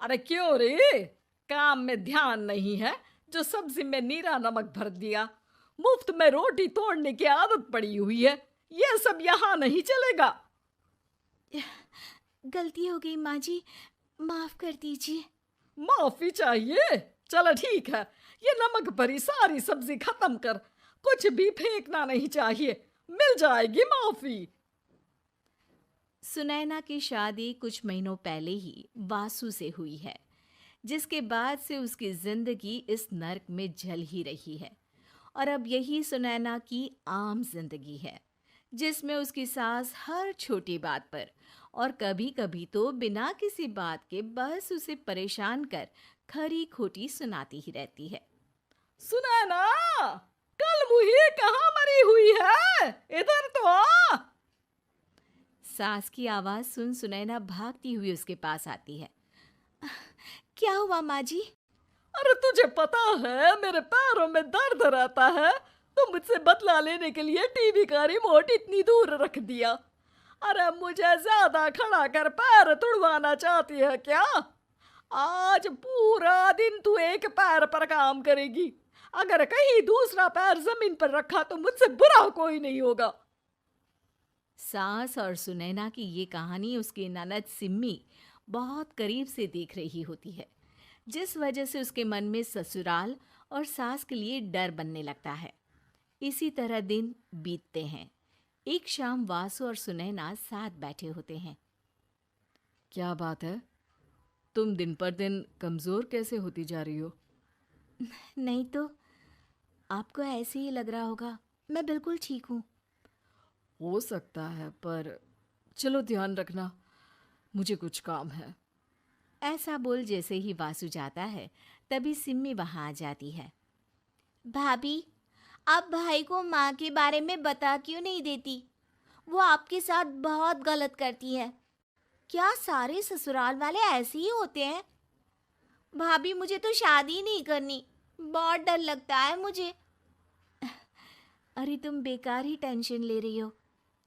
अरे क्यों रे? काम में ध्यान नहीं है जो सब्जी में नीरा नमक भर दिया। मुफ्त में रोटी तोड़ने की आदत पड़ी हुई है। ये सब यहाँ नहीं चलेगा। गलती हो गई माँ जी, माफ कर दीजिए। माफी चाहिए? चलो ठीक है, ये नमक भरी सारी सब्जी खत्म कर। कुछ भी फेंकना नहीं चाहिए, मिल जाएगी माफी। सुनैना की शादी कुछ महीनों पहले ही वासु से हुई है, जिसके बाद से उसकी जिंदगी इस नर्क में जल ही रही है। और अब यही सुनैना की आम जिंदगी है, जिसमें उसकी सास हर छोटी बात पर और कभी कभी तो बिना किसी बात के बस उसे परेशान कर खरी खोटी सुनाती ही रहती है। सुनैना, कल मुही कहाँ मरी हुई है? इधर तो आ। सास की आवाज सुन सुनैना भागती हुई उसके पास आती है। क्या हुआ माँ जी? अरे तुझे पता है मेरे पैरों में दर्द रहता है, तो मुझसे बदला लेने के लिए टीवी का रिमोट इतनी दूर रख दिया। अरे मुझे ज्यादा खड़ा कर पैर तुड़वाना चाहती है क्या? आज पूरा दिन तू एक पैर पर काम करेगी। अगर कहीं दूसरा पैर जमीन पर रखा तो मुझसे बुरा कोई नहीं होगा। सास और सुनैना की ये कहानी उसकी ननद सिम्मी बहुत करीब से देख रही होती है, जिस वजह से उसके मन में ससुराल और सास के लिए डर बनने लगता है। इसी तरह दिन बीतते हैं। एक शाम वासु और सुनैना साथ बैठे होते हैं। क्या बात है? तुम दिन पर दिन कमजोर कैसे होती जा रही हो? नहीं तो, आपको ऐसे ही लग रहा होगा। मैं बिल्कुल ठीक हूँ। हो सकता है, पर चलो ध्यान रखना, मुझे कुछ काम है। ऐसा बोल जैसे ही वासु जाता है, तभी सिम्मी वहां आ जाती है। भाभी, आप भाई को माँ के बारे में बता क्यों नहीं देती? वो आपके साथ बहुत गलत करती है। क्या सारे ससुराल वाले ऐसे ही होते हैं? भाभी, मुझे तो शादी नहीं करनी, बहुत डर लगता है मुझे। अरे तुम बेकार ही टेंशन ले रही हो,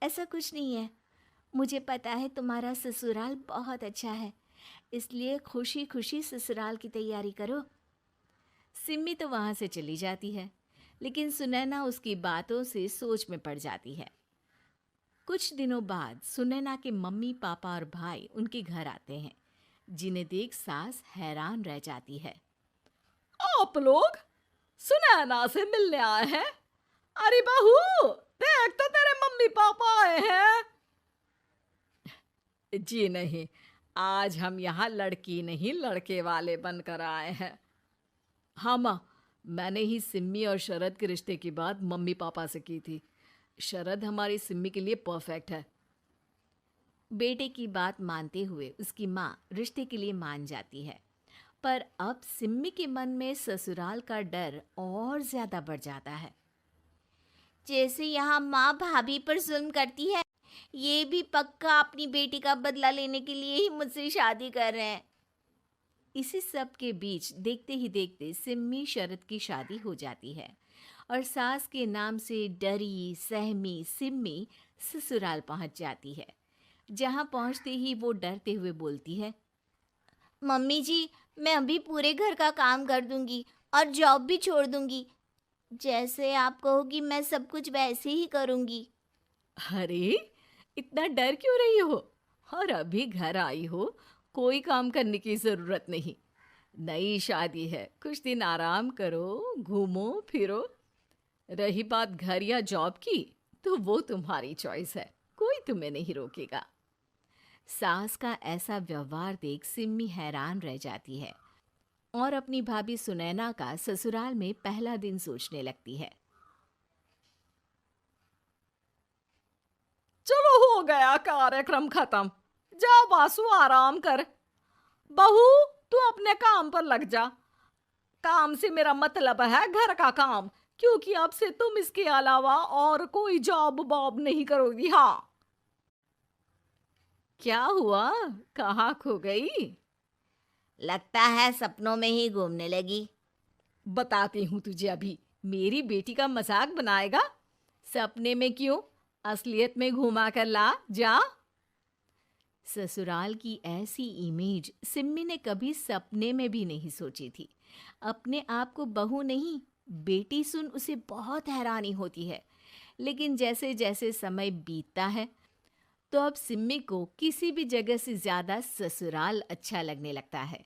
ऐसा कुछ नहीं है। मुझे पता है तुम्हारा ससुराल बहुत अच्छा है, इसलिए खुशी खुशी ससुराल की तैयारी करो। सिम्मी तो वहाँ से चली जाती है, लेकिन सुनैना उसकी बातों से सोच में पड़ जाती है। कुछ दिनों बाद सुनैना के मम्मी पापा और भाई उनके घर आते हैं, जिन्हें देख सास हैरान रह जाती है। आप लोग सुनैना से मिलने आए हैं? अरे बहू, देख तो तेरे मम्मी पापा आए हैं। जी नहीं, आज हम यहाँ लड़की नहीं लड़के वाले बनकर आए हैं। हाँ माँ, मैंने ही सिम्मी और शरद के रिश्ते की बात मम्मी पापा से की थी। शरद हमारी सिम्मी के लिए परफेक्ट है। बेटे की बात मानते हुए उसकी माँ रिश्ते के लिए मान जाती है, पर अब सिम्मी के मन में ससुराल का डर और ज्यादा बढ़ जाता है। जैसे यहाँ माँ भाभी पर जुल्म करती है, ये भी पक्का अपनी बेटी का बदला लेने के लिए ही मुझसे शादी कर रहे हैं। इसी सब के बीच देखते ही देखते सिम्मी शरद की शादी हो जाती है और सास के नाम से डरी सहमी सिम्मी ससुराल पहुंच जाती है। जहां पहुंचते ही वो डरते हुए बोलती है, मम्मी जी, मैं अभी पूरे घर का काम कर दूंगी और जॉब भी छोड़ दूंगी। जैसे आप कहोगी मैं सब कुछ वैसे ही करूंगी। अरे, इतना डर क्यों रही हो? और अभी घर आई हो, कोई काम करने की जरूरत नहीं। नई शादी है, कुछ दिन आराम करो, घूमो फिरो। रही बात घर या जॉब की, तो वो तुम्हारी चॉइस है, कोई तुम्हें नहीं रोकेगा। सास का ऐसा व्यवहार देख सिम्मी हैरान रह जाती है और अपनी भाभी सुनैना का ससुराल में पहला दिन सोचने लगती है। चलो, हो गया कार्यक्रम खत्म। जा वासु, आराम कर। बहू, तू अपने काम पर लग जा। काम से मेरा मतलब है घर का काम, क्योंकि अब से तुम इसके अलावा और कोई जॉब बॉब नहीं करोगी। हाँ। क्या हुआ? कहाँ खो गई? लगता है सपनों में ही घूमने लगी। बताती हूँ तुझे अभी। मेरी बेटी का मजाक बनाएगा? सपने में क्यों, असलियत में घुमा कर ला। जा। ससुराल की ऐसी इमेज सिम्मी ने कभी सपने में भी नहीं सोची थी। अपने आप को बहू नहीं, बेटी सुन उसे बहुत हैरानी होती है। लेकिन जैसे जैसे समय बीतता है तो अब सिम्मी को किसी भी जगह से ज़्यादा ससुराल अच्छा लगने लगता है।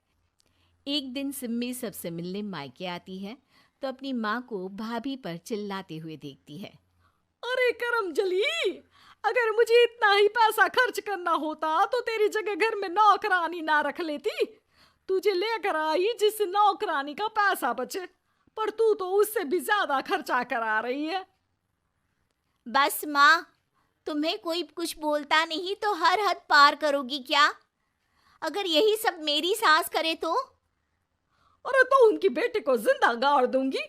एक दिन सिम्मी सबसे मिलने मायके आती है तो अपनी माँ को भाभी पर चिल्लाते हुए देखती है। अरे करमजली, अगर मुझे इतना ही पैसा खर्च करना होता तो तेरी जगह घर में नौकरानी ना रख लेती। तुझे लेकर आई जिस नौकरानी का पैसा बचे, पर तू तो उससे भी ज्यादा खर्चा करा रही है। बस माँ, तुम्हें कोई कुछ बोलता नहीं तो हर हद पार करोगी क्या? अगर यही सब मेरी सास करे तो? अरे तो उनकी बेटी को जिंदा गाड़ दूंगी।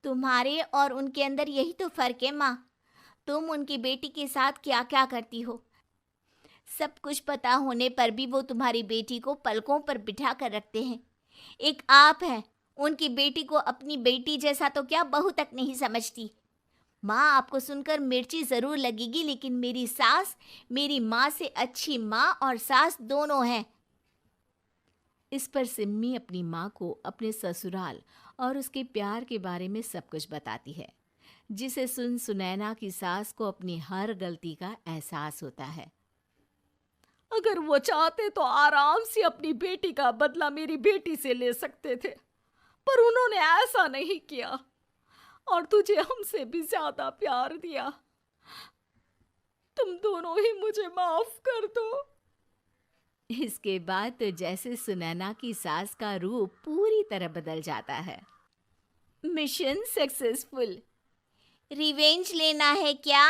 तुम्हारे और उनके अंदर यही तो फर्क है माँ। तुम उनकी बेटी के साथ क्या क्या करती हो। सब कुछ पता होने पर भी वो तुम्हारी बेटी को पलकों पर बिठा कर रखते हैं। एक आप है, उनकी बेटी को अपनी बेटी जैसा तो क्या बहू तक नहीं समझती। माँ, आपको सुनकर मिर्ची ज़रूर लगेगी, लेकिन मेरी सास मेरी माँ से अच्छी माँ और सास दोनों हैं। इस पर सिम्मी अपनी माँ को अपने ससुराल और उसके प्यार के बारे में सब कुछ बताती है, जिसे सुन सुनैना की सास को अपनी हर गलती का एहसास होता है। अगर वो चाहते तो आराम से अपनी बेटी का बदला मेरी बेटी से ले सकते थे, पर उन्होंने ऐसा नहीं किया और तुझे हमसे भी ज्यादा प्यार दिया। तुम दोनों ही मुझे माफ कर दो। इसके बाद तो जैसे सुनैना की सास का रूप पूरी तरह बदल जाता है। Mission successful. रिवेंज लेना है क्या?